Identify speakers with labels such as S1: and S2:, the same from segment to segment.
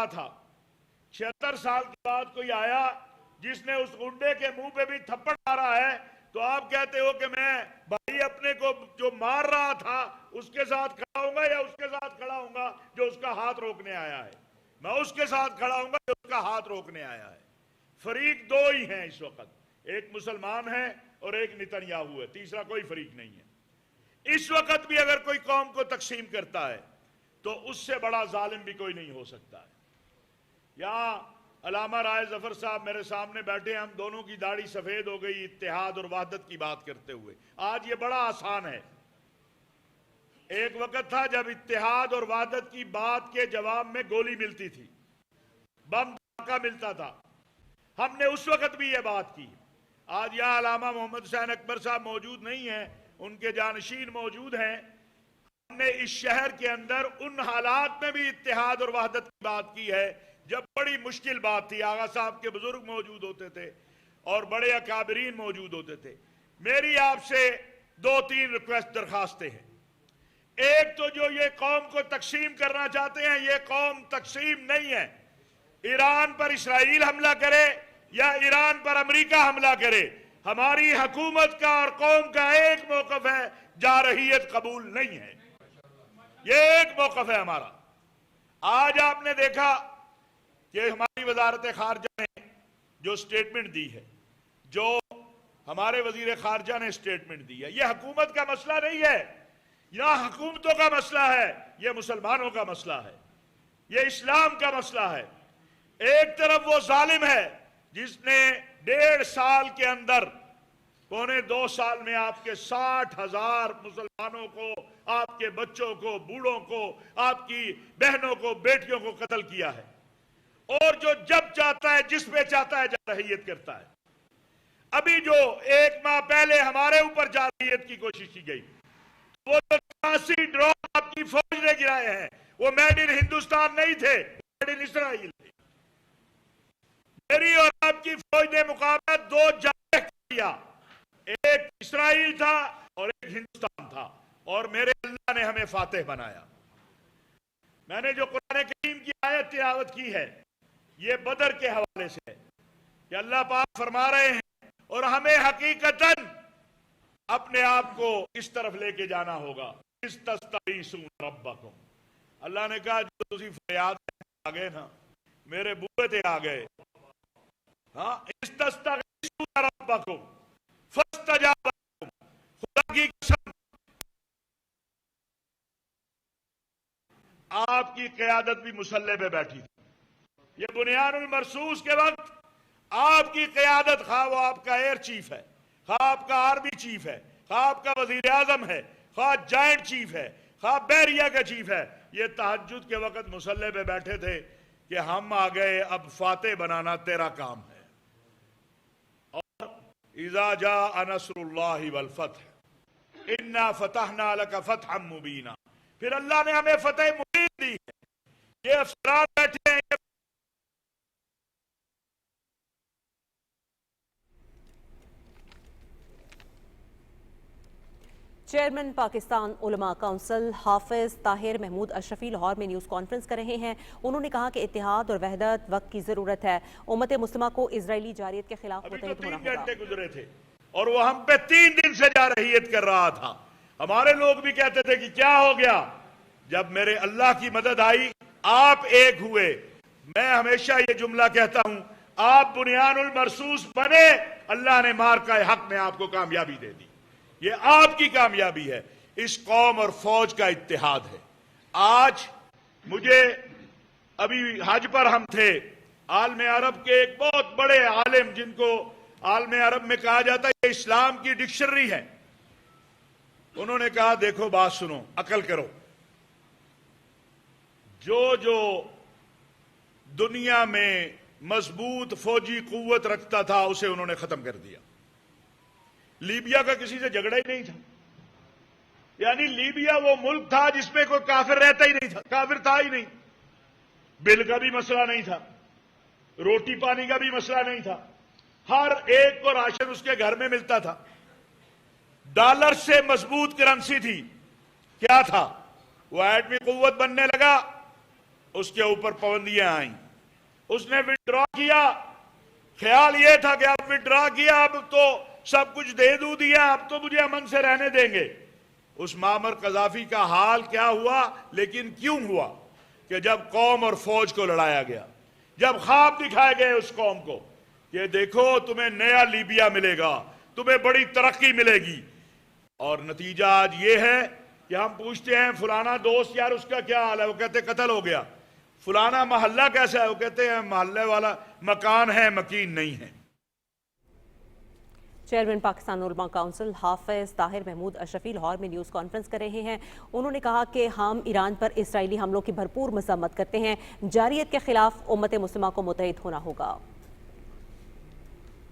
S1: رہا تھا. 76 سال کے بعد کوئی آیا جس نے اس گنڈے کے منہ پہ بھی تھپڑ مارا ہے, تو آپ کہتے ہو کہ میں بھائی اپنے کو جو مار رہا تھا اس کے ساتھ کھڑا ہوں گا یا اس کے ساتھ کھڑا ہوں گا جو اس کا ہاتھ روکنے آیا ہے؟ میں اس کے ساتھ کھڑا ہوں گا جو اس کا ہاتھ روکنے آیا ہے. فریق دو ہی ہیں اس وقت, ایک مسلمان ہے اور ایک نتنیاہو ہے, تیسرا کوئی فریق نہیں ہے. اس وقت بھی اگر کوئی قوم کو تقسیم کرتا ہے تو اس سے بڑا ظالم بھی کوئی نہیں ہو سکتا ہے. یہاں علامہ رائے ظفر صاحب میرے سامنے بیٹھے, ہم دونوں کی داڑھی سفید ہو گئی اتحاد اور وحدت کی بات کرتے ہوئے. آج یہ بڑا آسان ہے. ایک وقت تھا جب اتحاد اور وحدت کی بات کے جواب میں گولی ملتی تھی, بم دھماکہ ملتا تھا. ہم نے اس وقت بھی یہ بات کی. آج یہاں علامہ محمد حسین اکبر صاحب موجود نہیں ہیں, ان کے جانشین موجود ہیں. ہم نے اس شہر کے اندر ان حالات میں بھی اتحاد اور وحدت کی بات کی ہے جب بڑی مشکل بات تھی. آغا صاحب کے بزرگ موجود ہوتے تھے اور بڑے اکابرین موجود ہوتے تھے. میری آپ سے 2-3 ریکویسٹ درخواستیں ہیں. ایک تو جو یہ قوم کو تقسیم کرنا چاہتے ہیں, یہ قوم تقسیم نہیں ہے. ایران پر اسرائیل حملہ کرے یا ایران پر امریکہ حملہ کرے, ہماری حکومت کا اور قوم کا ایک موقف ہے, جارحیت قبول نہیں ہے. یہ ایک موقف ہے ہمارا. آج آپ نے دیکھا کہ ہماری وزارت خارجہ نے جو سٹیٹمنٹ دی ہے, جو ہمارے وزیر خارجہ نے سٹیٹمنٹ دی ہے, یہ حکومت کا مسئلہ نہیں ہے, یہاں حکومتوں کا مسئلہ ہے, یہ مسلمانوں کا مسئلہ ہے, یہ اسلام کا مسئلہ ہے. ایک طرف وہ ظالم ہے جس نے 1.5 سال کے اندر, پونے 2 سال میں آپ کے 60,000 مسلمانوں کو, آپ کے بچوں کو, بوڑھوں کو, آپ کی بہنوں کو, بیٹیوں کو قتل کیا ہے, اور جو جب چاہتا ہے جس پہ چاہتا ہے جارحیت کرتا ہے. ابھی جو 1 ماہ پہلے ہمارے اوپر جارحیت کی کوشش کی گئی, وہ جو 83 ڈرون آپ کی فوج نے گرائے ہیں, وہ میڈ ان ہندوستان نہیں تھے, میڈ ان اسرائیل تھے. میری اور آپ کی فوج نے مقابلہ 2 جگہ کیا, ایک اسرائیل تھا اور ایک ہندوستان تھا, اور میرے اللہ نے ہمیں فاتح بنایا. میں نے جو قرآن کریم کی آیت تلاوت کی ہے یہ بدر کے حوالے سے ہے کہ اللہ پاک فرما رہے ہیں, اور ہمیں حقیقتاً اپنے آپ کو اس طرف لے کے جانا ہوگا. استستغیثون ربکم, اللہ نے کہا جو تسی فریاد آ گئے نا, میرے بوئے تھے آ گئے. ہاں, استستغیثون ربکم فاستجاب لکم, خدا کی قسم آپ کی قیادت بھی مسلح پہ بیٹھی تھی. یہ بنیان المرصوص کے وقت آپ کی قیادت, خواہ وہ آپ کا ایئر چیف ہے, خواہ آپ کا آرمی چیف ہے, خواہ آپ کا وزیر اعظم ہے, خواہ جوائنٹ چیف ہے, خواہ بحریہ کا چیف ہے, یہ تہجد کے وقت مسلح پہ بیٹھے تھے کہ ہم آ گئے, اب فاتح بنانا تیرا کام ہے. اور اذا جاء نصر اللہ والفتح انا فتحنا لک فتحا مبینا, پھر اللہ نے ہمیں فتح مبین دی ہے. یہ افسران بیٹھے ہیں,
S2: چیئرمین پاکستان علماء کونسل حافظ طاہر محمود اشرفی لاہور میں نیوز کانفرنس کر رہے ہیں. انہوں نے کہا کہ اتحاد اور وحدت وقت کی ضرورت ہے. امت مسلمہ کو اسرائیلی جارحیت کے خلاف متحد ہونا ہوگا.
S1: 3 گھنٹے گزرے تھے اور وہ ہم پہ 3 دن سے جارحیت کر رہا تھا. ہمارے لوگ بھی کہتے تھے کہ کیا ہو گیا. جب میرے اللہ کی مدد آئی, آپ ایک ہوئے. میں ہمیشہ یہ جملہ کہتا ہوں, آپ بنیان المرصوص بنے, اللہ نے مارکہ حق میں آپ کو کامیابی دے دی. یہ آپ کی کامیابی ہے, اس قوم اور فوج کا اتحاد ہے. آج مجھے, ابھی حج پر ہم تھے, عالم عرب کے ایک بہت بڑے عالم, جن کو عالم عرب میں کہا جاتا ہے یہ اسلام کی ڈکشنری ہے, انہوں نے کہا دیکھو بات سنو, عقل کرو. جو دنیا میں مضبوط فوجی قوت رکھتا تھا اسے انہوں نے ختم کر دیا. لیبیا کا کسی سے جھگڑا ہی نہیں تھا, یعنی لیبیا وہ ملک تھا جس میں کوئی کافر رہتا ہی نہیں تھا, کافر تھا ہی نہیں. بل کا بھی مسئلہ نہیں تھا, روٹی پانی کا بھی مسئلہ نہیں تھا, ہر ایک کو راشن اس کے گھر میں ملتا تھا. ڈالر سے مضبوط کرنسی تھی. کیا تھا وہ؟ ایٹمی قوت بننے لگا, उसके ऊपर पाबंदियां आई, उसने विड्रॉ किया। ख्याल ये था कि अब विड्रॉ किया, अब तो सब कुछ दे दूं दिया, अब तो मुझे अमन से रहने देंगे। उस मामर कजाफी का हाल क्या हुआ, लेकिन क्यों हुआ कि जब कौम और फौज को लड़ाया गया, जब ख्वाब दिखाए गए उस कौम को कि देखो तुम्हें नया लीबिया मिलेगा, तुम्हें बड़ी तरक्की मिलेगी, और नतीजा आज ये है कि हम पूछते हैं फलाना दोस्त यार उसका क्या हाल है, वो कहते कत्ल हो गया। फलाना मोहल्ला कैसा है, वो कहते हैं मोहल्ले वाला मकान है मकीन नहीं है।
S2: चेयरमैन पाकिस्तान उलमा काउंसिल हाफिज ताहिर महमूद अशरफी लाहौर में न्यूज़ कॉन्फ्रेंस कर रहे हैं। उन्होंने कहा कि हम ईरान पर इसराइली हमलों की भरपूर मजम्मत करते हैं, जारियत के खिलाफ उम्मत मुस्लिमा को मुत्तहिद होना होगा।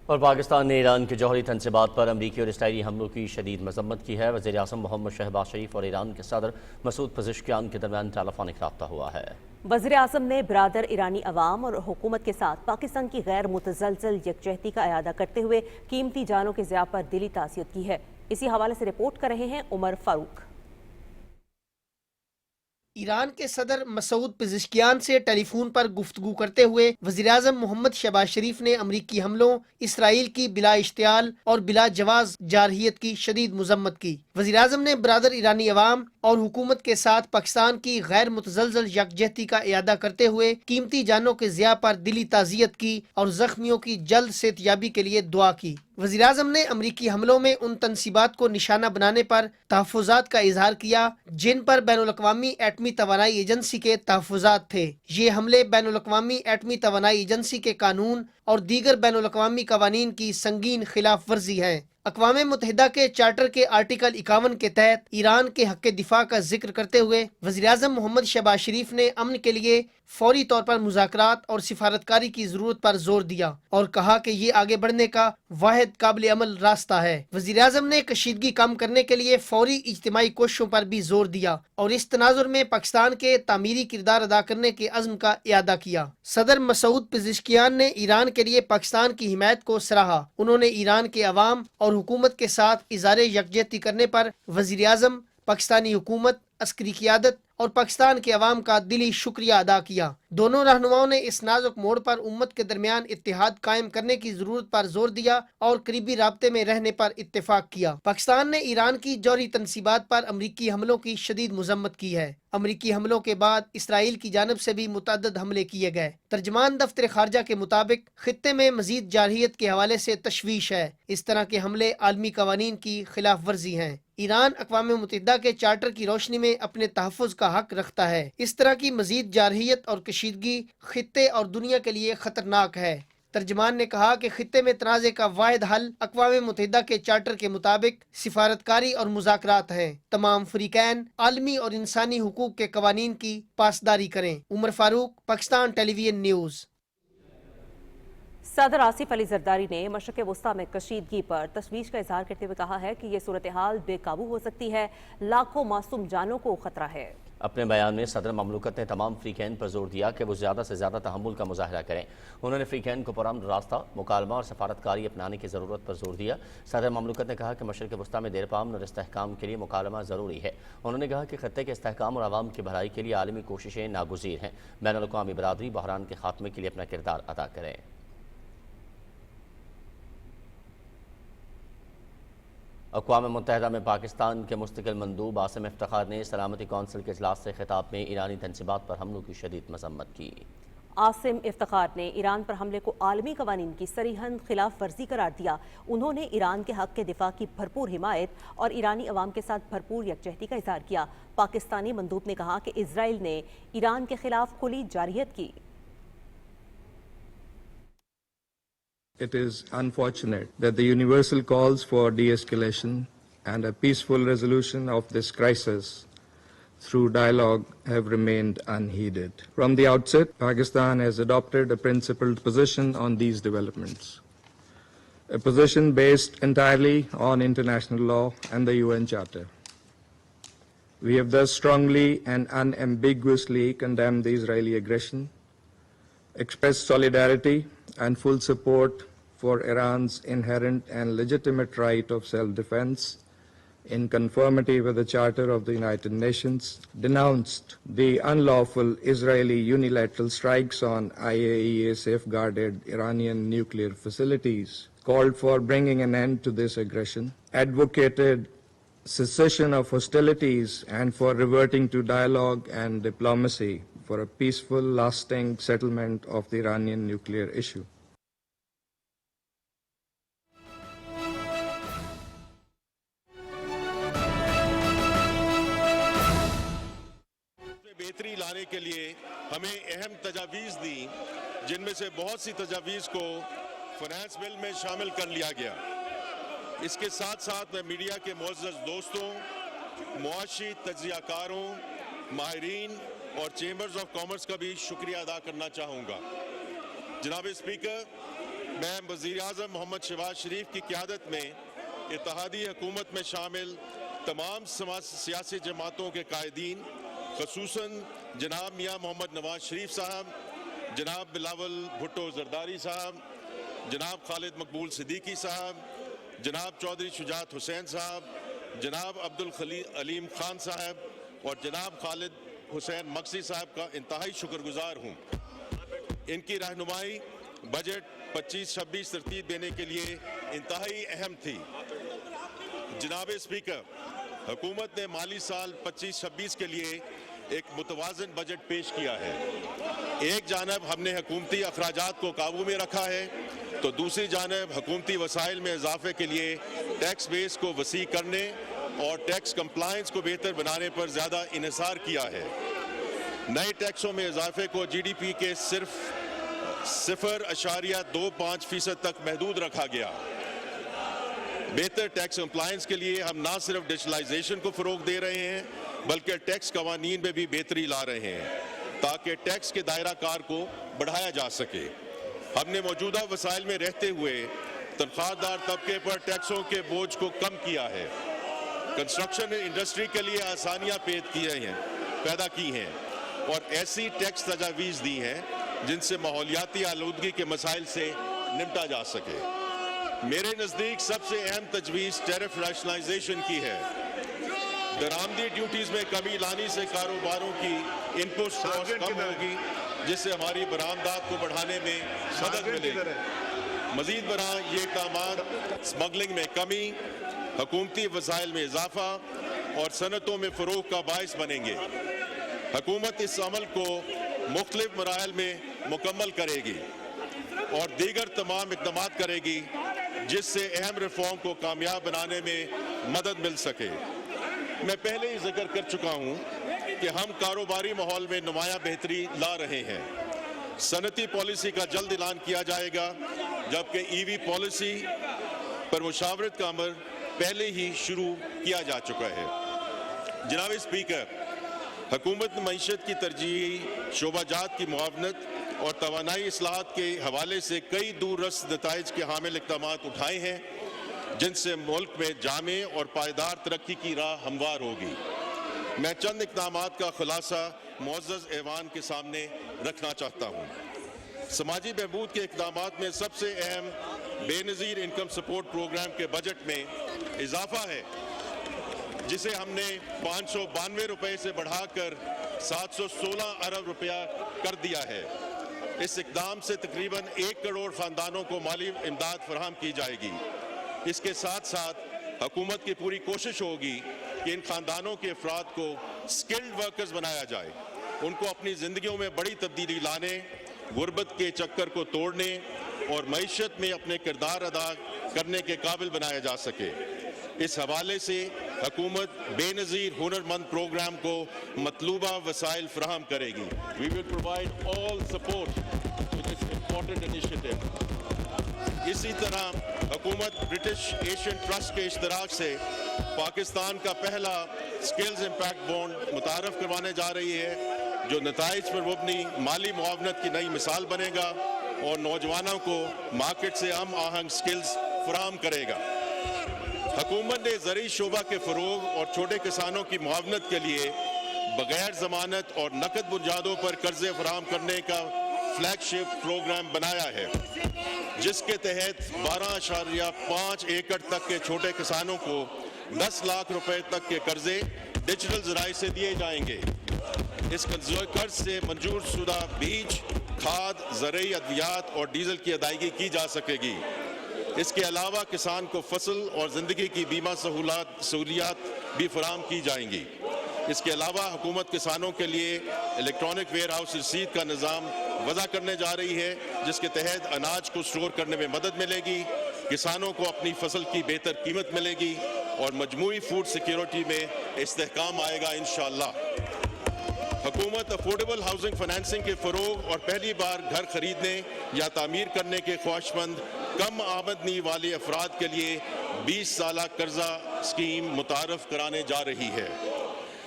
S3: और पाकिस्तान ने ईरान के जौहरी तंसीबात पर अमरीकी और इसराइली हमलों की शदीद मजम्मत की है। वज़ीर आज़म मोहम्मद शहबाज शरीफ और ईरान के सदर मसूद पेज़ेश्कियान के दरमियान टेलीफोनिक राब्ता हुआ है। वज़ीर आज़म ने बिरादर ईरानी अवाम और हुकूमत के साथ पाकिस्तान की गैर मुतज़लज़ल यकजहती का अयादा करते हुए कीमती जानों के ज़िया पर दिली ताज़ियत की है। इसी हवाले से रिपोर्ट कर रहे हैं उमर फारूक।
S4: ईरान के सदर मसूद पेज़ेश्कियान से टेलीफोन पर गुफ्तगू करते हुए वज़ीर-ए-आज़म मोहम्मद शहबाज शरीफ ने अमरीकी हमलों, इसराइल की बिला इश्तियाल और बिला जवाज जारहियत की शदीद मजम्मत की। वज़ीर-ए-आज़म ने बिरादर ईरानी अवाम और हुकूमत के साथ पाकिस्तान की गैर मुतज़लज़ल यकजहती का इयादा करते हुए कीमती जानों के ज़िया पर दिली ताज़ियत की और ज़ख्मियों की जल्द सेहतयाबी के लिए दुआ की। वज़ीर-ए-आज़म ने अमरीकी हमलों में उन तनसीबात को निशाना बनाने पर तहफ़्फ़ुज़ात का इजहार किया जिन पर बैनुल-अक़वामी एटमी तवानाई एजेंसी के तहफ़्फ़ुज़ात थे। ये हमले बैनुल-अक़वामी एटमी तवानाई एजेंसी के कानून और दीगर बैनुल-अक़वामी क़वानीन की संगीन खिलाफ वर्जी है। अक़वाम मुत्तहिदा के चार्टर के आर्टिकल 51 के तहत ईरान के हक़ दिफा का जिक्र करते हुए वज़ीर-ए-आज़म मोहम्मद शहबाज शरीफ ने अमन के लिए फौरी तौर पर मुज़ाकरात और सिफारतकारी की ज़रूरत पर जोर दिया और कहा कि ये आगे बढ़ने का वाहिद काबिल अमल रास्ता है। वज़ीर-ए-आज़म ने कशीदगी कम करने के लिए फौरी इज्तिमाई कोशिशों पर भी जोर दिया और इस तनाजुर में पाकिस्तान के तामीरी किरदार अदा करने के अज़्म का इयादा किया। सदर मसूद पेज़ेश्कियान ने ईरान के लिए पाकिस्तान की हिमायत को सराहा। उन्होंने ईरान के अवाम और हुकूमत के साथ इज़हारे यकजहती करने पर वज़ीर-ए-आज़म, पाकिस्तानी हुकूमत, अस्करी क़ियादत और पाकिस्तान के अवाम का दिली शुक्रिया अदा किया। दोनों रहनुमाओं ने इस नाजुक मोड़ पर उम्मत के दरमियान इत्तेहाद कायम करने की जरूरत पर जोर दिया और करीबी राब्ते में रहने पर इत्तेफाक किया। पाकिस्तान ने ईरान की जौहरी तनसीबात पर अमरीकी हमलों की शदीद मजम्मत की है। अमरीकी हमलों के बाद इसराइल की जानब से भी मुतअद्दिद हमले किए गए। तर्जमान दफ्तर खारजा के मुताबिक खित्ते में मजीद जारहियत के हवाले से तशवीश है। इस तरह के हमले आलमी कवानीन की खिलाफ वर्जी हैं। ईरान अक़वाम मुत्तहिदा के चार्टर की रोशनी में अपने तहफ़्फ़ुज़ का हक रखता है। इस तरह की मजीद जारहियत और कशीदगी खित्ते और दुनिया के लिए खतरनाक है। तर्जमान ने कहा कि खित्ते में तनाज़े का वाहिद हल अक़वाम मुत्तहिदा के चार्टर के मुताबिक सिफारतकारी और मुज़ाकरात हैं। तमाम फ़रीक़ैन आलमी और इंसानी हुकूक के कवानीन की पासदारी करें। Umar Farooq, Pakistan television news.
S2: सदर आसिफ अली जरदारी ने मशरक़ वस्ता में कशीदगी पर तशवीश का इजहार करते हुए कहा है कि ये सूरत हाल बेकाबू हो सकती है, लाखों मासूम जानों को खतरा है।
S3: अपने बयान में सदर ममलूकत ने तमाम फ़रीक़ैन पर जोर दिया कि वो ज़्यादा से ज़्यादा तहम्मुल का मुज़ाहरा करें। उन्होंने फ़रीक़ैन को पुरअमन रास्ता, मुकालमा और सफारतकारी अपनाने की ज़रूरत पर जोर दिया। सदर ममलूकत ने कहा कि मशरक़ वस्ता में देरपामन और इस्तेहकाम के लिए मुकालमा ज़रूरी है। उन्होंने कहा कि खत्ते के इस्तेहकाम और आवाम की भलाई के लिए आलमी कोशिशें नागुज़ीर हैं। बैनुल-अक़वामी बरादरी बहरान के खात्मे के लिए अपना किरदार अदा करें। अक़वाम मुत्तहिदा में पाकिस्तान के मुस्तकिल मंदूब आसिम इफ्तिखार ने सलामती कौंसिल के इजलास से खिताब में ईरानी तनसीबात पर हमलों की शदीद मजम्मत की।
S2: आसिम इफ्तिखार ने ईरान पर हमले को आलमी कवानीन की सरीहन खिलाफ वर्जी करार दिया। उन्होंने ईरान के हक के दिफा की भरपूर हिमायत और ईरानी अवाम के साथ भरपूर यकजहती का इजहार किया। पाकिस्तानी मंदूब ने कहा कि इसराइल ने ईरान के खिलाफ खुली जारहियत की।
S5: It is unfortunate that the universal calls for de-escalation and a peaceful resolution of this crisis through dialogue have remained unheeded. From the outset, Pakistan has adopted a principled position on these developments, a position based entirely on international law and the UN Charter. We have thus strongly and unambiguously condemned the Israeli aggression, expressed solidarity and full support for Iran's inherent and legitimate right of self-defense, in conformity with the Charter of the United Nations, denounced the unlawful Israeli unilateral strikes on IAEA safeguarded Iranian nuclear facilities, called for bringing an end to this aggression, advocated cessation of hostilities and for reverting to dialogue and diplomacy for a peaceful, lasting settlement of the Iranian nuclear issue.
S6: बेहतरी लाने के लिए हमें अहम तजावीज़ दी, जिनमें से बहुत सी तजावीज़ को फाइनेंस बिल में शामिल कर लिया गया। इसके साथ साथ मैं मीडिया के मुअज़्ज़ज़ दोस्तों, मुआशी तज्ज़ियाकारों, माहिरीन और चेंबर्स ऑफ कॉमर्स का भी शुक्रिया अदा करना चाहूँगा। जनाब स्पीकर, मैं वज़ीर आज़म मोहम्मद शहबाज शरीफ की क़यादत में इत्तेहादी हुकूमत में शामिल तमाम सियासी जमातों के कायदीन, ख़ुसूसन जनाब मियाँ मोहम्मद नवाज शरीफ साहब, जनाब बिलावल भुट्टो ज़रदारी साहब, जनाब खालिद मकबूल सिद्दीकी साहब, जनाब चौधरी शुजात हुसैन साहब, जनाब अब्दुल अलीम खान साहब और जनाब खालिद हुसैन मक्सी साहब का इंतहाई शुक्रगुजार हूँ। इनकी रहनुमाई बजट 25-26 तरतीब देने के लिए इंतहाई अहम थी। जनाब स्पीकर, हुकूमत ने माली साल 25-26 के लिए एक मुतवाज़न बजट पेश किया है। एक जानब हमने हुकूमती अखराजात को काबू में रखा है, तो दूसरी जानब हुकूमती वसाइल में इजाफे के लिए टैक्स बेस को वसी करने और टैक्स कंप्लायंस को बेहतर बनाने पर ज़्यादा इन्हिसार किया है। नए टैक्सों में इजाफे को GDP के सिर्फ 0.25% तक महदूद रखा गया। बेहतर टैक्स कंप्लायंस के लिए हम ना सिर्फ डिजिटलाइजेशन को फ़रोग दे रहे हैं, बल्कि टैक्स कवानीन में भी बेहतरी ला रहे हैं ताकि टैक्स के दायरा कार को बढ़ाया जा सके। हमने मौजूदा वसाइल में रहते हुए तनख्वाहदार तबके पर टैक्सों के बोझ को कम किया है। कंस्ट्रक्शन इंडस्ट्री के लिए आसानियाँ पैदा की हैं और ऐसी टैक्स तजावीज़ दी हैं जिनसे माहौलियाती आलूदगी के मसाइल से निपटा जा सके। मेरे नज़दीक सबसे अहम तजवीज़ टैरिफ रैशनलाइजेशन की है। दरामदी ड्यूटीज़ में कमी लाने से कारोबारों की इनपुट कॉस्ट कम होगी, जिससे हमारी बरामदात को बढ़ाने में मदद मिलेगी। मज़ीद बरां ये इक़दामात स्मगलिंग में कमी, हुकूमती वसाइल में इजाफा और सनतों में फ़रोग़ का बाइस बनेंगे। हुकूमत इस अमल को मुख्तलिफ मराहिल में मुकम्मल करेगी और दीगर तमाम इक़दामात करेगी जिससे अहम रिफॉर्म को कामयाब बनाने में मदद मिल सके। मैं पहले ही जिक्र कर चुका हूँ कि हम कारोबारी माहौल में नुमायां बेहतरी ला रहे हैं। सनती पॉलिसी का जल्द ऐलान किया जाएगा, जबकि EV पॉलिसी पर मुशावरत का अमल पहले ही शुरू किया जा चुका है। जनाब स्पीकर, हुकूमत ने मईशत की तरजीही शोबाजात की मुआवनत और तवानाई इस्लाहात के हवाले से कई दूररस नताइज के हामिल इक़दामात उठाए हैं, जिनसे मुल्क में जामे और पायदार तरक्की की राह हमवार होगी। मैं चंद इक़दामात का खुलासा मुअज़्ज़ज़ ऐवान के सामने रखना चाहता हूँ। समाजी बहबूद के इक़दामात में सबसे अहम बेनज़ीर इनकम सपोर्ट प्रोग्राम के बजट में इजाफा है, जिसे हमने 592 रुपये से बढ़ाकर 716 अरब रुपया कर दिया है। इस इक़दाम से तकरीबन 1 करोड़ ख़ानदानों को माली इमदाद फराहम की जाएगी। इसके साथ साथ हुकूमत की पूरी कोशिश होगी कि इन ख़ानदानों के अफराद को स्किल्ड वर्कर्स बनाया जाए, उनको अपनी ज़िंदगियों में बड़ी तब्दीली लाने, गुर्बत के चक्कर को तोड़ने और मईशत में अपने किरदार अदा करने के काबिल बनाया जा सके। इस हवाले से हुकूमत बेनज़ीर हुनरमंद प्रोग्राम को मतलूबा वसाइल फराहम करेगी। We will provide all support to this important initiative. इसी तरह हुकूमत ब्रिटिश एशियन ट्रस्ट के इश्तराक से पाकिस्तान का पहला स्किल्स इम्पैक्ट बॉन्ड मुतारफ़ करवाने जा रही है, जो नताइज पर मबनी माली मुआवनत की नई मिसाल बनेगा और नौजवानों को मार्केट से हम आहंग स्किल्स फराहम करेगा। हुकूमत ने ज़री शोबा के फ़रोग़ और छोटे किसानों की मुआवनत के लिए बग़ैर ज़मानत और नकद बुनियादों पर कर्ज़े फराहम करने का फ्लैगशिप प्रोग्राम बनाया है, जिसके तहत 12.5 एकड़ तक के छोटे किसानों को 10 लाख रुपए तक के कर्जे डिजिटल जराए से दिए जाएंगे। इस कर्ज से मंजूर शुदा बीज, खाद, ज़रूरी अद्वियात और डीजल की अदायगी की जा सकेगी। इसके अलावा किसान को फसल और ज़िंदगी की बीमा सहूलियात भी फराहम की जाएंगी। इसके अलावा हुकूमत किसानों के लिए इलेक्ट्रॉनिक वेयर हाउस रसीद का निज़ाम वज़ा करने जा रही है, जिसके तहत अनाज को स्टोर करने में मदद मिलेगी, किसानों को अपनी फसल की बेहतर कीमत मिलेगी और मजमूई फूड सिक्योरिटी में इस्तेहकाम आएगा इंशाअल्लाह। हुकूमत अफोर्डेबल हाउसिंग फाइनेंसिंग के फ़रोग और पहली बार घर खरीदने या तामीर करने के ख्वाहिशमंद कम आमदनी वाले अफराद के लिए 20 साला कर्जा स्कीम मुतारफ कराने जा रही है।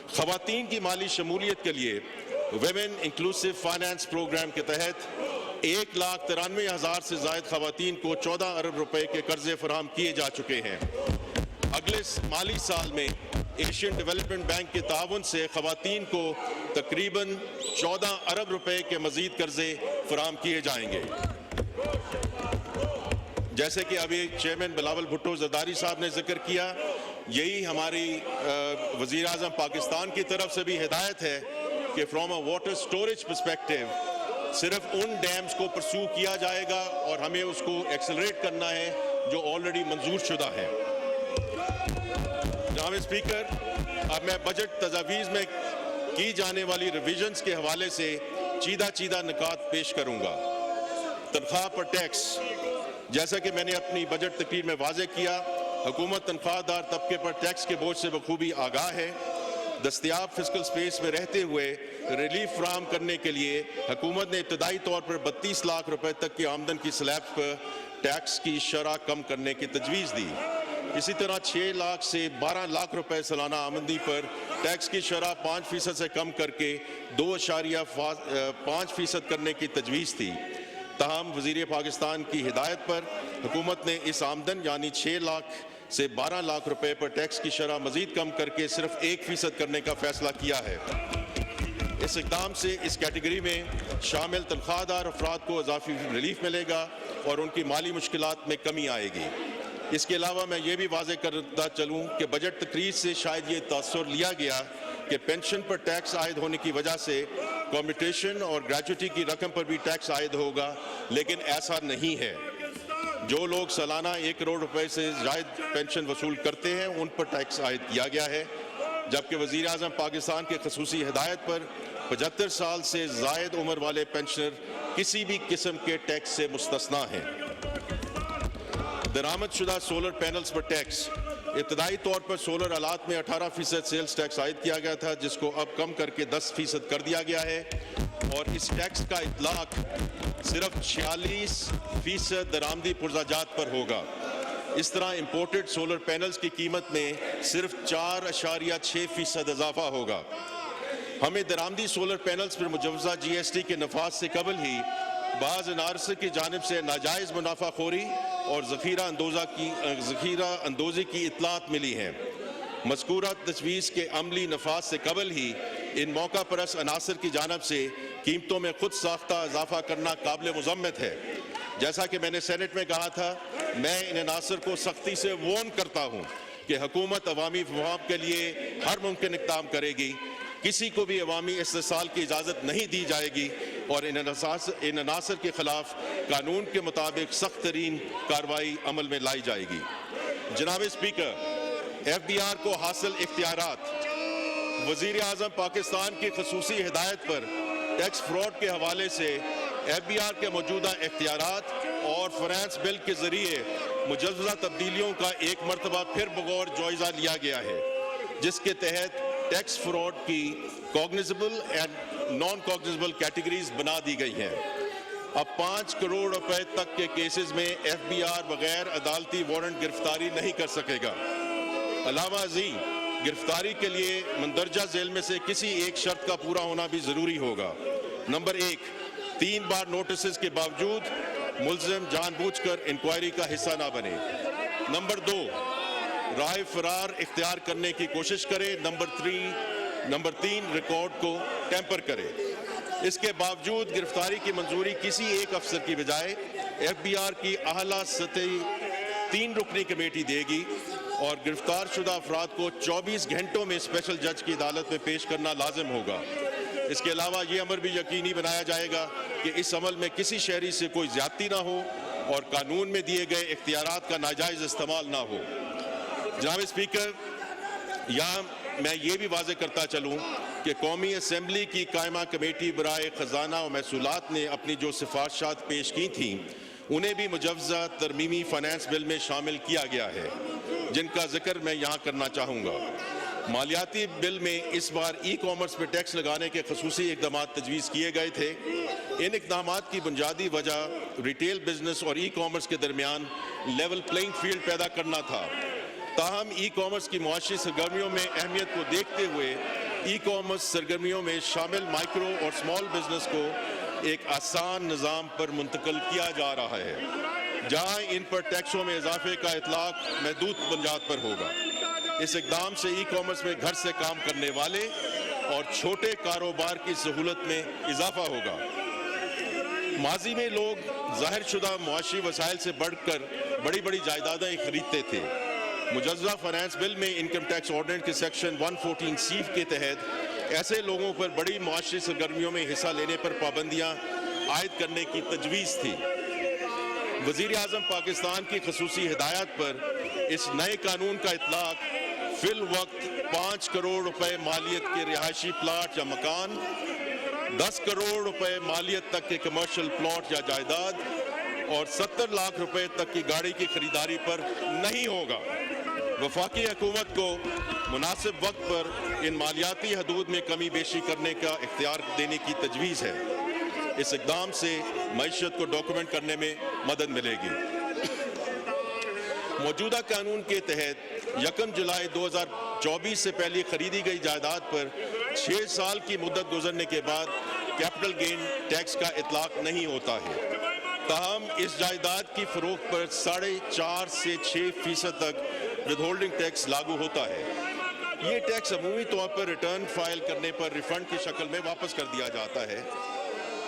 S6: ख़वातीन की माली शमूलियत के लिए वेमेन इंक्लूसिव फाइनेंस प्रोग्राम के तहत 1,93,000 से ज़ायद ख़वातीन को 14 अरब रुपए के कर्जे फराहम किए जा चुके हैं। अगले माली साल में एशियन डेवलपमेंट बैंक के ताउन से ख़वातीन को तकरीबन 14 अरब रुपए के मज़ीद कर्जे फराहम किए जाएंगे। जैसे कि अभी चेयरमैन बिलावल भुट्टो ज़रदारी साहब ने जिक्र किया, यही हमारी वज़ीर आज़म पाकिस्तान की तरफ से भी हिदायत है कि from a water storage perspective सिर्फ उन डैम्स को परस्यू किया जाएगा और हमें उसको एक्सेलरेट करना है जो ऑलरेडी मंजूर शुदा है। जनाब स्पीकर, अब मैं बजट तजावीज़ में की जाने वाली रिविजन्स के हवाले से चीदा निकात पेश करूँगा। तनख्वाह पर टैक्स, जैसा कि मैंने अपनी बजट तकरीर में वाज़ेह किया, हुकूमत तनख्वाहदार तबके पर टैक्स के बोझ से बखूबी आगाह है। दस्तयाब फिस्कल स्पेस में रहते हुए रिलीफ फराहम करने के लिए हुकूमत ने इब्तदाई तौर पर 32 लाख रुपए तक की आमदन की स्लैब पर टैक्स की शरह कम करने की तजवीज़ दी। इसी तरह 6 लाख से 12 लाख रुपए सालाना आमदनी पर टैक्स की शरह 5% से कम करके 2.5% करने की तजवीज़ थी। ताहम वज़ीर पाकिस्तान की हिदायत पर हुकूमत ने इस आमदन यानी 6 लाख से 12 लाख रुपए पर टैक्स की शरह मज़ीद कम करके सिर्फ 1% करने का फैसला किया है। इस इक़दाम से इस कैटेगरी में शामिल तनख्वाहदार अफराद को इजाफी रिलीफ मिलेगा और उनकी माली मुश्किलात में कमी आएगी। इसके अलावा मैं ये भी वाज़ेह करता चलूँ कि बजट तकरीर से शायद ये तासुर लिया गया कि पेंशन पर टैक्स आयद होने की वजह से कम्यूटेशन और ग्रेजुटी की रकम पर भी टैक्स आयद होगा, लेकिन ऐसा नहीं है। जो लोग सालाना 1 करोड़ रुपए से ज़ायद पेंशन वसूल करते हैं उन पर टैक्स आयद किया गया है, जबकि वज़ीर आज़म पाकिस्तान के खसूसी हिदायत पर 75 साल से ज़ायद उम्र वाले पेंशनर किसी भी किस्म के टैक्स से मुस्तस्ना हैं। दरामदशुदा सोलर पैनल्स पर टैक्स, इब्तदाई तौर पर सोलर आलात में 18% सेल्स टैक्स आयद किया गया था, जिसको अब कम करके 10% कर दिया गया है और इस टैक्स का इतलाक सिर्फ 46% दरामदी पुरज़ाजात पर होगा। इस तरह इंपोर्टेड सोलर पैनल्स की कीमत में सिर्फ 4.6% इजाफा होगा। हमें दरामदी सोलर पैनल्स पर मुजवज़ा GST के नफाज से कबल ही बाज़ एनआरसी की जानिब से नाजायज़ मुनाफाखोरी और ज़ख़ीरा अंदोज़ी की इतलात मिली हैं। मज़कूरा तजवीज़ के अमली नफाज से कबल ही इन मौका परस अनासर की जानिब से कीमतों में खुद साख्ता इजाफा करना काबिल मुज़म्मत है। जैसा कि मैंने सेनेट में कहा था, मैं इन अनासर को सख्ती से वार्न करता हूँ कि हुकूमत अवामी फवाद के लिए हर मुमकिन इक़दाम करेगी, किसी को भी अवामी इस्तेसाल की इजाज़त नहीं दी जाएगी और इन अनासर के खिलाफ कानून के मुताबिक सख्त तरीन कार्रवाई अमल में लाई जाएगी। जनाब स्पीकर, FBR को हासिल इख्तियारात, वज़ीर आज़म पाकिस्तान की खसूसी हिदायत पर टैक्स फ्रॉड के हवाले से FBR के मौजूदा इख्तियारात और फाइनेंस बिल के ज़रिए मुजव्वज़ा तब्दीलियों का एक मरतबा फिर बगौर जायज़ा लिया गया है, जिसके तहत टैक्स फ्रॉड की cognizable and non cognizable categories बना दी गई हैं। अब 5 करोड़ रुपए तक के केसेस में FBR बगैर अदालती वारंट गिरफ्तारी नहीं कर सकेगा। अलावा अज़ीं, गिरफ्तारी के लिए मंदरजा जेल में से किसी एक शर्त का पूरा होना भी ज़रूरी होगा। नंबर 1, 3 बार नोटिस के बावजूद मुल्ज़िम जानबूझकर इंक्वायरी का हिस्सा ना बने। नंबर 2, राह फरार इख्तियार करने की कोशिश करे। नंबर 3, रिकॉर्ड को टेम्पर करे। इसके बावजूद गिरफ्तारी की मंजूरी किसी एक अफसर की बजाय FBR की आला सतही 3 रुकनी कमेटी देगी और गिरफ्तार शुदा अफराद को 24 घंटों में स्पेशल जज की अदालत में पेश करना लाजिम होगा। इसके अलावा ये अमर भी यकीनी बनाया जाएगा कि इस अमल में किसी शहरी से कोई ज्यादती ना हो और कानून में दिए गए इख्तियारात का नाजायज इस्तेमाल ना हो। जनाब स्पीकर, यहाँ मैं ये भी वाज़ेह करता चलूँ कि कौमी असम्बली की कायमा कमेटी बराए ख़जाना और महसूलात ने अपनी जो सिफारशात पेश की थीं उन्हें भी मुजव्वज़ा तरमीमी फ़ाइनेंस बिल में शामिल किया गया है, जिनका जिक्र मैं यहाँ करना चाहूँगा। मालियाती बिल में इस बार ई कॉमर्स पर टैक्स लगाने के खसूसी इक़दाम तजवीज़ किए गए थे। इन इक़दाम की बुनियादी वजह रिटेल बिजनेस और ई कॉमर्स के दरमियान लेवल प्लेइंग फील्ड पैदा करना था। ताहम ई कॉमर्स की मुआशी सरगर्मियों में अहमियत को देखते हुए ई कॉमर्स सरगर्मियों में शामिल माइक्रो और स्मॉल बिजनेस को एक आसान निज़ाम पर मुंतकिल किया जा रहा है, जहाँ इन पर टैक्सों में इजाफे का इतलाक महदूद बुनियाद पर होगा। इस इक़दाम से ई कॉमर्स में घर से काम करने वाले और छोटे कारोबार की सहूलत में इजाफा होगा। माजी में लोग ज़ाहिर शुदा मुआशी वसाइल से बढ़कर बड़ी बड़ी जायदादें खरीदते थे। मुजव्वज़ा फाइनेंस बिल में इनकम टैक्स ऑर्डिनेंस के सेक्शन 114C के तहत ऐसे लोगों पर बड़ी मुआशी सरगर्मियों में हिस्सा लेने पर पाबंदियाँ आयद करने की तजवीज़ थी। वज़ीर आज़म पाकिस्तान की खसूसी हिदायत पर इस नए कानून का इतलाक फिल वक्त 5 करोड़ रुपए मालियत के रिहायशी प्लाट या मकान, 10 करोड़ रुपए मालियत तक के कमर्शियल प्लॉट या जायदाद और 70 लाख रुपए तक की गाड़ी की खरीदारी पर नहीं होगा। वफाकी हुकूमत को मुनासिब वक्त पर इन मालियाती हदूद में कमी बेशी करने का इख्तियार देने की तजवीज़ है। इस इक़दाम से मईशत को डॉक्यूमेंट करने में मदद मिलेगी। मौजूदा कानून के तहत 1 जुलाई 2024 से पहले खरीदी गई जायदाद पर 6 साल की मुद्दत गुजरने के बाद कैपिटल गेन टैक्स का इतलाक नहीं होता है। ताहम इस जायदाद की फरोख्त पर 4.5 से 6% तक विदहोल्डिंग टैक्स लागू होता है। ये टैक्स अमूमी तौर पर रिटर्न फाइल करने पर रिफंड की शक्ल में वापस कर दिया जाता है।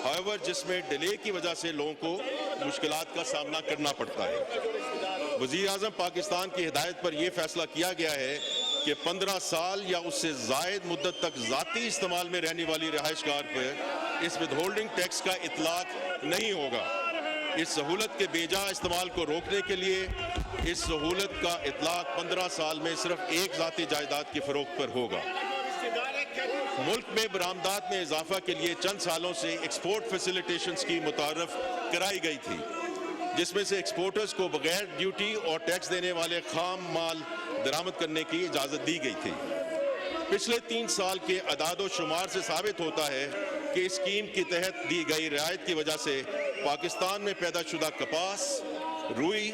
S6: हाउएवर जिसमें डिले की वजह से लोगों को मुश्किलात का सामना करना पड़ता है। वज़ीर आज़म पाकिस्तान की हिदायत पर यह फैसला किया गया है कि 15 साल या उससे ज़ायद मुद्दत तक ज़ाती इस्तेमाल में रहने वाली रिहाइशगार पर इस विदहोल्डिंग टैक्स का इतलाक नहीं होगा। इस सहूलत के बेजा इस्तेमाल को रोकने के लिए इस सहूलत का इतलाक 15 साल में सिर्फ एक ज़ाती जायदाद की फरोख्त पर होगा। मुल्क में बरामदात में इजाफा के लिए चंद सालों से एक्सपोर्ट फैसिलिटेशन स्कीम मुतारफ कराई गई थी, जिसमें से एक्सपोर्टर्स को बगैर ड्यूटी और टैक्स देने वाले खाम माल दरामद करने की इजाज़त दी गई थी। पिछले 3 साल के अदाद शुमार से साबित होता है कि इस स्कीम के तहत दी गई रियायत की वजह से पाकिस्तान में पैदा शुदा कपास, रुई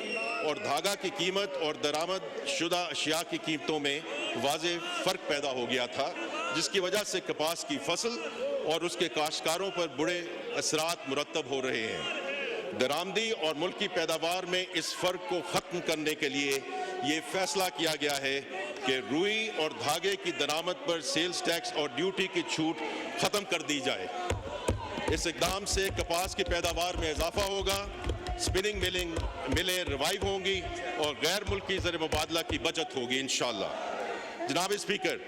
S6: और धागा की कीमत और दरामद शुदा अशिया की कीमतों में वाज़ेह फ़र्क पैदा हो गया था, जिसकी वजह से कपास की फसल और उसके काश्तकारों पर बुरे असरात मुरतब हो रहे हैं। दरामदी और मुल्क की पैदावार में इस फ़र्क को ख़त्म करने के लिए ये फैसला किया गया है कि रुई और धागे की दरामद पर सेल्स टैक्स और ड्यूटी की छूट ख़त्म कर दी जाए। इस इक़दाम से कपास की पैदावार में इजाफा होगा, स्पिनिंग मिलें रिवाइव होंगी और गैर मुल्की ज़र मुबादला की बचत होगी इंशाअल्लाह। जनाब स्पीकर,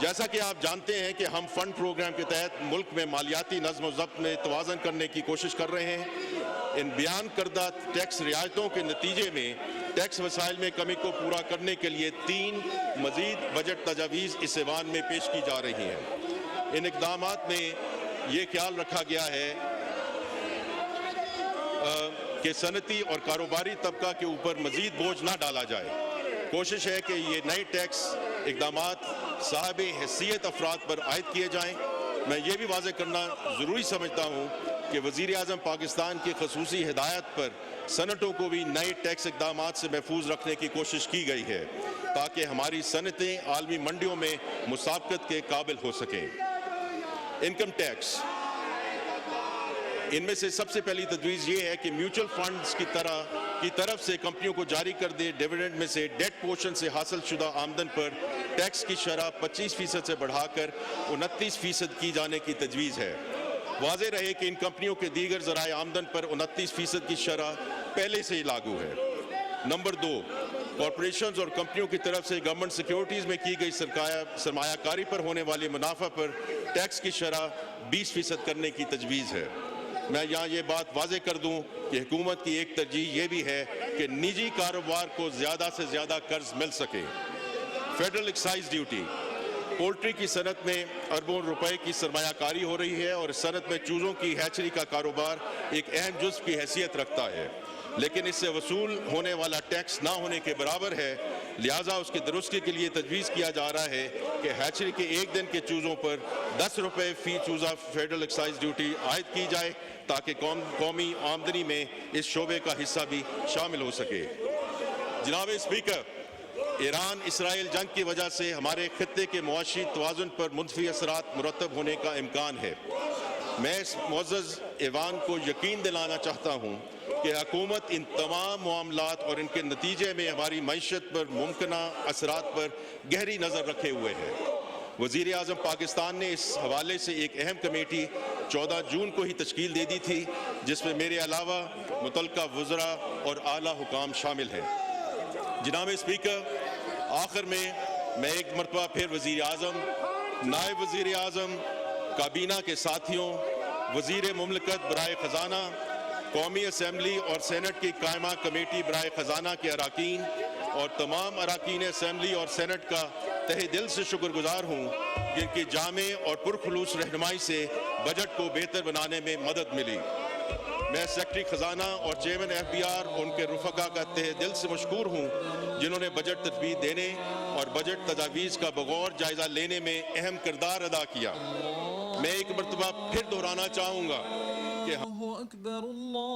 S6: जैसा कि आप जानते हैं कि हम फंड प्रोग्राम के तहत मुल्क में मालियाती नज़्म व ज़ब्त में तवाज़न करने की कोशिश कर रहे हैं। इन बयान करदा टैक्स रियायतों के नतीजे में टैक्स वसाइल में कमी को पूरा करने के लिए 3 मज़ीद बजट तजावीज़ इस ऐवान में पेश की जा रही हैं। इन इक़दामात में ये ख्याल रखा गया है कि सनती और कारोबारी तबका के ऊपर मज़ीद बोझ ना डाला जाए। कोशिश है कि ये नए टैक्स इक़दामात साहिब हैसियत अफराद पर आयद किए जाएँ। मैं ये भी वाज़ेह करना ज़रूरी समझता हूँ कि वज़ीर आज़म पाकिस्तान की खसूसी हिदायत पर सनतों को भी नए टैक्स इक़दामात से महफूज रखने की कोशिश की गई है, ताकि हमारी सनतें आलमी मंडियों में मुसाबकत के काबिल हो सकें। इनकम टैक्स, इनमें से सबसे पहली तजवीज़ ये है कि म्यूचुअल फंड्स की तरफ से कंपनियों को जारी कर दे डिविडेंड में से डेट पोर्शन से हासिल शुदा आमदन पर टैक्स की शरह 25% से बढ़ाकर 29% की जाने की तजवीज़ है। वाज़ेह रहे कि इन कंपनियों के दीगर ज़राए आमदन पर 29% की शरह पहले से ही लागू है। नंबर 2, कॉरपोरेशंस और कंपनियों की तरफ से गवर्नमेंट सिक्योरिटीज़ में की गई सरमायाकारी पर होने वाले मुनाफा पर टैक्स की शरह 20% करने की तजवीज़ है। मैं यहाँ ये बात वाज़े कर दूँ कि हुकूमत की एक तरजीह ये भी है कि निजी कारोबार को ज़्यादा से ज़्यादा कर्ज मिल सके। फेडरल एक्साइज ड्यूटी, पोल्ट्री की सनत में अरबों रुपए की सरमायाकारी हो रही है और इस सनत में चूज़ों की हैचरी का कारोबार एक अहम जुज़्व की हैसियत रखता है, लेकिन इससे वसूल होने वाला टैक्स ना होने के बराबर है। लिहाजा उसकी दुरुस्ती के लिए तजवीज़ किया जा रहा है कि हैचरी के एक दिन के चूज़ों पर 10 रुपये फ़ी चूज़ा फेडरल एक्साइज ड्यूटी आयद की जाए ताकि कौमी आमदनी में इस शोबे का हिस्सा भी शामिल हो सके। जनाब स्पीकर, ईरान इसराइल जंग की वजह से हमारे खत्ते के मुआशी तवाज़ुन पर मुनफी असरात मुरतब होने का इम्कान है। मैं इस मुअज़्ज़ज़ ऐवान को यकीन दिलाना चाहता हूँ कि हुकूमत इन तमाम मामलात और इनके नतीजे में हमारी मईशत पर मुमकिना असरात पर गहरी नज़र रखे हुए है। वज़ीर आज़म पाकिस्तान ने इस हवाले से एक अहम कमेटी 14 जून को ही तश्कील दे दी थी, जिसमें मेरे अलावा मुतल्लिका वज़रा और आला हुकाम शामिल हैं। जनाब स्पीकर, आखिर में मैं एक मरतबा फिर वज़ीर आज़म, नायब वज़ीर आज़म, काबीना के साथियों, वज़ीर मुमलिकत बराए ख़जाना, कौमी असम्बली और सेनेट की कायमा कमेटी बराए ख़जाना के अराकीन और तमाम अराकीन असम्बली और सेनेट का तहे दिल से शुक्रगुजार हूँ, जिनकी जामे और पुरखुलूस रहनुमाई से बजट को बेहतर बनाने में मदद मिली। मैं सेक्रेटरी ख़जाना और चेयरमैन FBR और उनके रुफ़का का तहे दिल से मशकूर हूँ, जिन्होंने बजट तजवीज़ देने और बजट तजावीज़ का बगौर जायज़ा लेने में अहम किरदार अदा किया। मैं एक मरतबा फिर दोहराना चाहूँगा कि
S7: अल्लाहु अकबर, अल्लाहु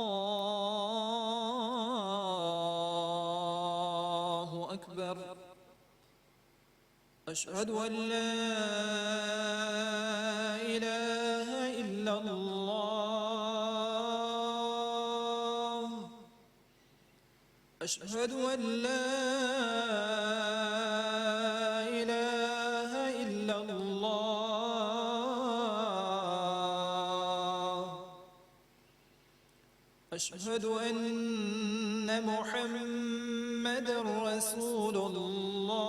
S7: अकबर, अशहदु अल्ला इलाहा इल्लल्लाह, अशहदु अल्ला इलाहा इल्लल्लाह, अशहदु अन्न मुहम्मदर रसूलुल्लाह,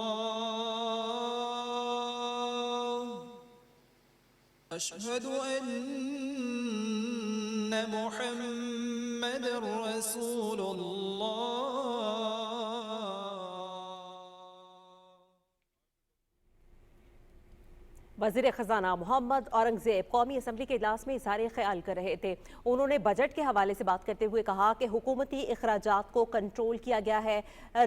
S7: अशहदु अन्न मुहम्मदर रसूलुल्लाह।
S2: वज़ीर ख़ज़ाना मोहम्मद औरंगज़ेब कौमी असम्बली के इजलास में इज़हार ख्याल कर रहे थे। उन्होंने बजट के हवाले से बात करते हुए कहा कि हुकूमती अखराजात को कंट्रोल किया गया है,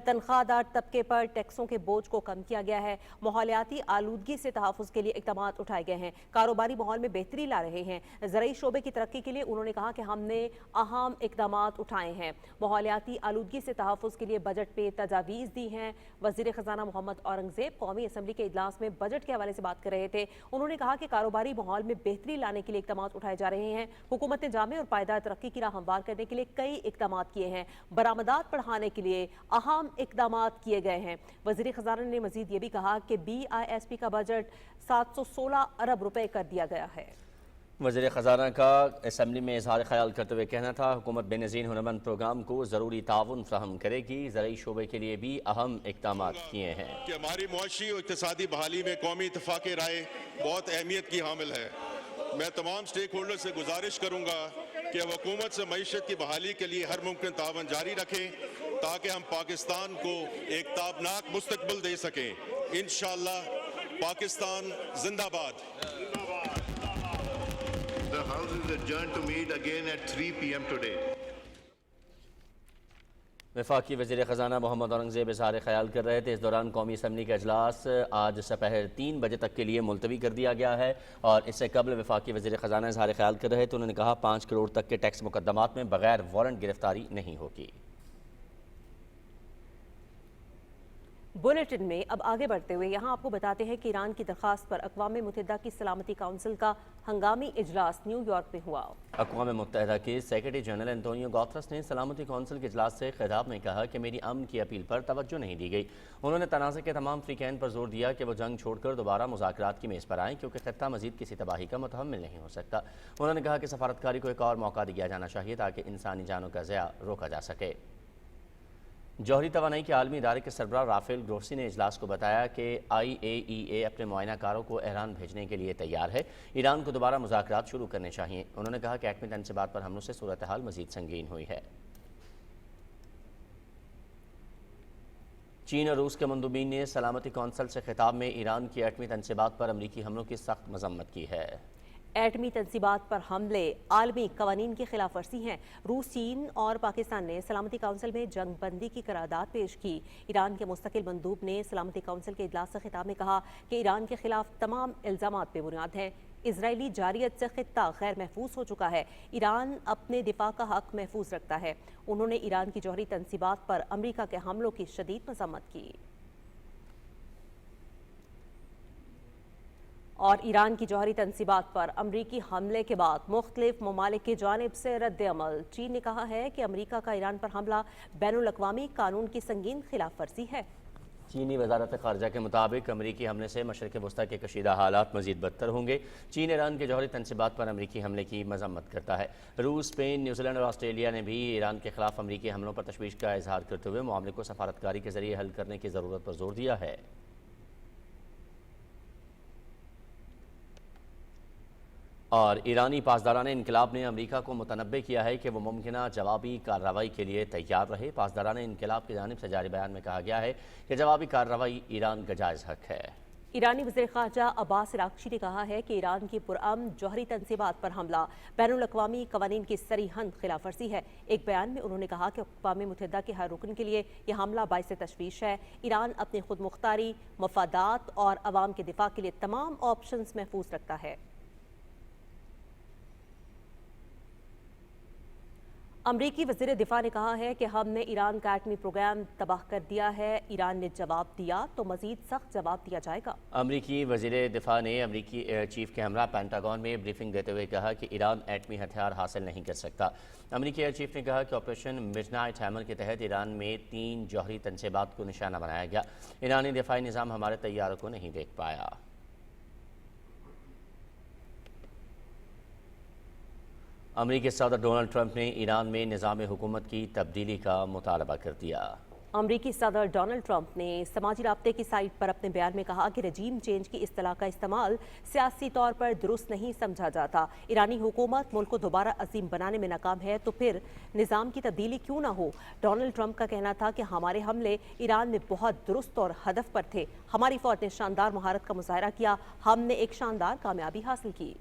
S2: तनख्वाहदार तबके पर टैक्सों के बोझ को कम किया गया है, माहौलियाती आलूदगी से तहफ़्फ़ुज़ के लिए इक़दामात उठाए गए हैं, कारोबारी माहौल में बेहतरी ला रहे हैं। ज़राई शोबे की तरक्की के लिए उन्होंने कहा कि हमने अहम इक़दामात उठाए हैं, माहौलियाती आलूदगी से तहफ़्फ़ुज़ के लिए बजट पे तजावीज़ दी हैं। वज़ीर ख़ज़ाना मोहम्मद औरंगज़ेब कौमी असम्बली के इजलास में बजट के हवाले से बात कर रहे थे। उन्होंने कहा कि कारोबारी माहौल में बेहतरी लाने के लिए इक़दामात उठाए जा रहे हैं। हुकूमत ने जामे और पायदार तरक्की की राह हमवार करने के लिए कई इक़दामात किए हैं। बरामदात बढ़ाने के लिए अहम इक़दामात किए गए हैं। वज़ीर ख़ज़ाना ने मज़ीद ये भी कहा कि BISP का बजट 716 अरब रुपए कर दिया गया है।
S3: वज़ीर ख़ज़ाना का असम्बली में इज़हार ख्याल करते हुए कहना था, हुकूमत बेनज़ीर हुनरमंद प्रोग्राम को ज़रूरी ताउन फ़राहम करेगी। ज़राई शोबे के लिए भी अहम इक़दामात किए हैं
S6: कि हमारी मुआशी और इक़्तिसादी बहाली में कौमी इत्तेफ़ाक़ राय बहुत अहमियत की हामिल है। मैं तमाम स्टेक होल्डर से गुजारिश करूँगा कि हुकूमत से मईशत की बहाली के लिए हर मुमकिन तावन जारी रखें ताकि हम पाकिस्तान को एक ताबनाक मुस्तक़बिल दे सकें। इंशाअल्लाह पाकिस्तान जिंदाबाद।
S8: The House is adjourned to meet again at 3 p.m. today.
S3: वफाकी वज़ीर ख़ज़ाना मोहम्मद औरंगज़ेब इज़हार ख्याल कर रहे थे। इस दौरान कौमी असम्बली का इजलास आज दोपहर 3 बजे तक के लिए मुलतवी कर दिया गया है और इससे कबल वफाकी वज़ीर ख़ज़ाना इज़हार ख्याल कर रहे थे। उन्होंने कहा 5 करोड़ तक के टैक्स मुकदमात में बगैर वारंट गिरफ्तारी नहीं होगी।
S2: बुलेटिन में अब आगे बढ़ते हुए यहाँ आपको बताते हैं कि ईरान की दरख्वास्त पर अक़वाम मुत्तहिदा की सलामती काउंसिल का हंगामी इजलास न्यूयॉर्क में हुआ।
S3: अक़वाम मुत्तहिदा के सेक्रेटरी जनरल एंटोनियो गुतेरेस ने सलामती काउंसिल के इजलास से खिताब में कहा कि मेरी अमन की अपील पर तवज्जो नहीं दी गई। उन्होंने तनाज़े के तमाम फ़रीक़ैन पर जोर दिया कि वो जंग छोड़कर दोबारा मुज़ाकरात की मेज़ पर आएँ, क्योंकि ख़ित्ता मज़ीद किसी तबाही का मुतहम्मिल नहीं हो सकता। उन्होंने कहा कि सफारतकारी को एक और मौका दिया जाना चाहिए ताकि इंसानी जानों का ज़िया रोका जा सके। جوہری توانائی کے عالمی ادارے کے سربراہ رافیل گروسی نے اجلاس کو بتایا کہ IAEA اپنے معائنہ کاروں کو ایران بھیجنے کے لیے تیار ہے۔ ایران کو دوبارہ مذاکرات شروع کرنے چاہیے۔ انہوں نے کہا کہ ایٹمی تنصیبات پر حملوں سے صورتحال مزید سنگین ہوئی ہے۔ چین اور روس کے مندوبین نے سلامتی کونسل سے خطاب میں ایران کی ایٹمی تنصیبات پر امریکی حملوں کی سخت مذمت کی ہے۔
S2: ایٹمی تنصیبات پر حملے عالمی قوانین کی خلاف ورزی ہیں۔ روس، چین اور پاکستان نے سلامتی کونسل میں جنگ بندی کی قرارداد پیش کی۔ ایران کے مستقل مندوب نے سلامتی کونسل کے اجلاس سے خطاب میں کہا کہ ایران کے خلاف تمام الزامات بے بنیاد ہیں۔ اسرائیلی جارحیت سے خطہ غیر محفوظ ہو چکا ہے۔ ایران اپنے دفاع کا حق محفوظ رکھتا ہے۔ انہوں نے ایران کی جوہری تنصیبات پر امریکہ کے حملوں کی شدید مذمت کی اور ایران کی جوہری تنصیبات پر امریکی حملے کے بعد مختلف ممالک کی جانب سے رد عمل۔ چین نے کہا ہے کہ امریکہ کا ایران پر حملہ بین الاقوامی قانون کی سنگین خلاف ورزی ہے۔
S3: چینی وزارت خارجہ کے مطابق امریکی حملے سے مشرق وسطی کے کشیدہ حالات مزید بدتر ہوں گے۔ چین ایران کے جوہری تنصیبات پر امریکی حملے کی مذمت کرتا ہے۔ روس، اسپین، نیوزی لینڈ اور آسٹریلیا نے بھی ایران کے خلاف امریکی حملوں پر تشویش کا اظہار کرتے ہوئے معاملے کو سفارتکاری کے ذریعے حل کرنے کی ضرورت پر زور دیا ہے۔ اور ایرانی پاسداران انقلاب نے امریکہ کو متنبع کیا ہے کہ وہ ممکنہ جوابی کارروائی کے لیے تیار رہے۔ پاسداران انقلاب کی جانب سے جاری بیان میں کہا گیا ہے کہ جوابی کارروائی ایران کا جائز حق ہے۔
S2: ایرانی وزیر خارجہ عباس عراقچی نے کہا ہے کہ ایران کی پرامن جوہری تنصیبات پر حملہ بین الاقوامی قوانین کی صریحاً خلاف ورزی ہے۔ ایک بیان میں انہوں نے کہا کہ اقوام متحدہ کے ہر رکن کے لیے یہ حملہ باعث تشویش ہے۔ ایران اپنی خود مختاری، مفادات اور عوام کے دفاع کے لیے تمام آپشنز محفوظ رکھتا ہے۔ امریکی وزیر دفاع نے کہا ہے کہ ہم نے ایران کا ایٹمی پروگرام تباہ کر دیا ہے۔ ایران نے جواب دیا تو مزید سخت جواب دیا جائے گا۔ امریکی
S3: وزیر دفاع نے امریکی چیف کے ہمراہ پینٹاگون میں بریفنگ دیتے ہوئے کہا کہ ایران ایٹمی ہتھیار حاصل نہیں کر سکتا۔ امریکی ایئر چیف نے کہا کہ آپریشن مڈنائٹ ہیمر کے تحت ایران میں 3 جوہری تنصیبات کو نشانہ بنایا گیا۔ ایرانی دفاعی نظام ہمارے طیاروں کو نہیں دیکھ پایا۔ امریکی صدر ڈونلڈ ٹرمپ نے ایران میں نظام حکومت کی تبدیلی کا مطالبہ کر دیا۔
S2: امریکی صدر ڈونلڈ ٹرمپ نے سماجی رابطے کی سائٹ پر اپنے بیان میں کہا کہ رجیم چینج کی اصطلاح کا استعمال سیاسی طور پر درست نہیں سمجھا جاتا۔ ایرانی حکومت ملک کو دوبارہ عظیم بنانے میں ناکام ہے تو پھر نظام کی تبدیلی کیوں نہ ہو۔ ڈونلڈ ٹرمپ کا کہنا تھا کہ ہمارے حملے ایران میں بہت درست اور ہدف پر تھے۔ ہماری فوج نے شاندار مہارت کا مظاہرہ کیا۔ ہم نے ایک شاندار کامیابی حاصل کی۔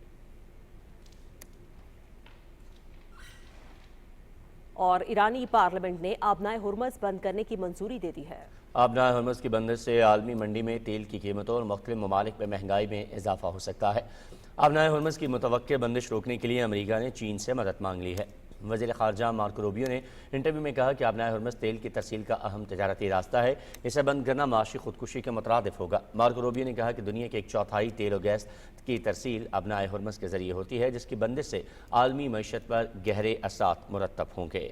S2: اور ایرانی پارلیمنٹ نے آبنائے ہرمز بند کرنے کی منظوری دے دی ہے۔
S3: آبنائے ہرمز کی بندش سے عالمی منڈی میں تیل کی قیمتوں اور مختلف ممالک میں مہنگائی میں اضافہ ہو سکتا ہے۔ آبنائے ہرمز کی متوقع بندش روکنے کے لیے امریکہ نے چین سے مدد مانگ لی ہے۔ وزیر خارجہ مارکو روبیو نے انٹرویو میں کہا کہ آبنائے ہرمز تیل کی ترسیل کا اہم تجارتی راستہ ہے۔ اسے بند کرنا معاشی خودکشی کے مترادف ہوگا۔ مارکو روبیو نے کہا کہ دنیا کے 1/4 تیل و گیس کی ترسیل آبنائے ہرمز کے ذریعے ہوتی ہے، جس کی بندش سے عالمی معیشت پر گہرے اثرات مرتب ہوں گے۔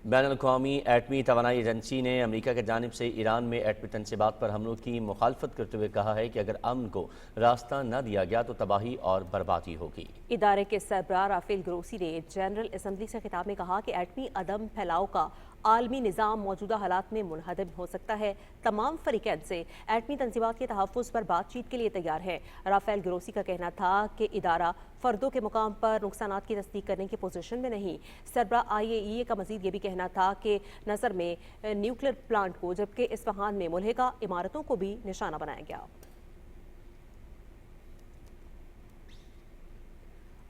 S3: بین الاقوامی ایٹمی توانائی ایجنسی نے امریکہ کی جانب سے ایران میں ایٹمی تنصیبات پر حملوں کی مخالفت کرتے ہوئے کہا ہے کہ اگر امن کو راستہ نہ دیا گیا تو تباہی اور بربادی ہوگی۔
S2: ادارے کے سربراہ رافیل گروسی نے جنرل اسمبلی سے خطاب میں کہا کہ ایٹمی عدم پھیلاؤ کا عالمی نظام موجودہ حالات میں منہدم ہو سکتا ہے۔ تمام فریقین سے ایٹمی تنصیبات کے تحفظ پر بات چیت کے لیے تیار ہے۔ رافیل گروسی کا کہنا تھا کہ ادارہ فردوں کے مقام پر نقصانات کی تصدیق کرنے کی پوزیشن میں نہیں۔ سربراہ IAEA کا مزید یہ بھی کہنا تھا کہ نظر میں نیوکلیر پلانٹ کو جبکہ اصفہان میں ملحقہ عمارتوں کو بھی نشانہ بنایا گیا۔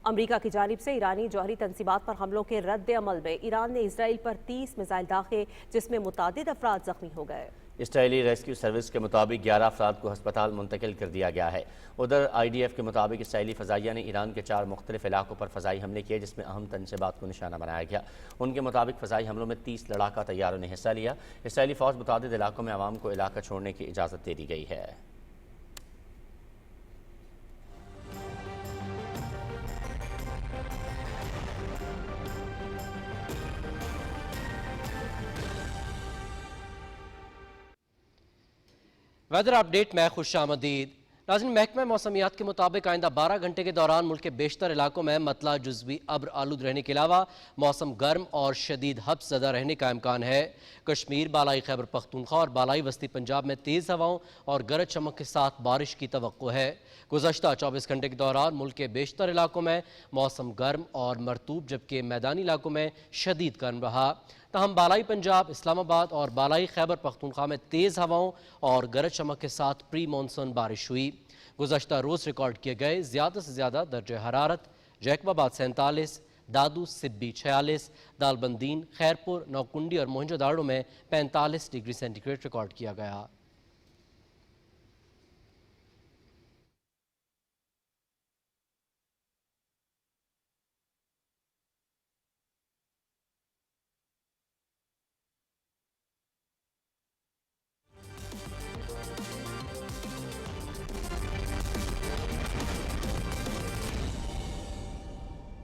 S2: امریکہ کی جانب سے ایرانی جوہری تنصیبات پر حملوں کے رد عمل میں ایران نے اسرائیل پر 30 میزائل داغے جس میں متعدد افراد زخمی ہو گئے۔
S3: اسرائیلی ریسکیو سروس کے مطابق 11 افراد کو ہسپتال منتقل کر دیا گیا ہے۔ ادھر IDF کے مطابق اسرائیلی فضائیہ نے ایران کے 4 مختلف علاقوں پر فضائی حملے کیے جس میں اہم تنصیبات کو نشانہ بنایا گیا۔ ان کے مطابق فضائی حملوں میں 30 لڑاکا طیاروں نے حصہ لیا۔ اسرائیلی فوج متعدد علاقوں میں عوام کو علاقہ چھوڑنے کی اجازت دے دی گئی ہے۔
S9: ویدر اپڈیٹ میں خوش آمدید۔ ناظرین، محکمہ موسمیات کے مطابق آئندہ 12 گھنٹے کے دوران ملک کے بیشتر علاقوں میں مطلع جزوی ابر آلود رہنے کے علاوہ موسم گرم اور شدید ہبس زدہ رہنے کا امکان ہے۔ کشمیر، بالائی خیبر پختونخوا اور بالائی وسطی پنجاب میں تیز ہواؤں اور گرج چمک کے ساتھ بارش کی توقع ہے۔ گزشتہ 24 گھنٹے کے دوران ملک کے بیشتر علاقوں میں موسم گرم اور مرطوب جبکہ میدانی علاقوں میں شدید گرم رہا۔ تاہم بالائی پنجاب، اسلام آباد اور بالائی خیبر پختونخوا میں تیز ہواؤں اور گرج چمک کے ساتھ پری مانسون بارش ہوئی۔ گزشتہ روز ریکارڈ کیے گئے زیادہ سے زیادہ درجہ حرارت جیکب آباد 47، دادو سبی 46، دالبندین، خیرپور، نوکنڈی اور موہنجو داڑو میں 45 ڈگری سینٹی گریڈ ریکارڈ کیا گیا۔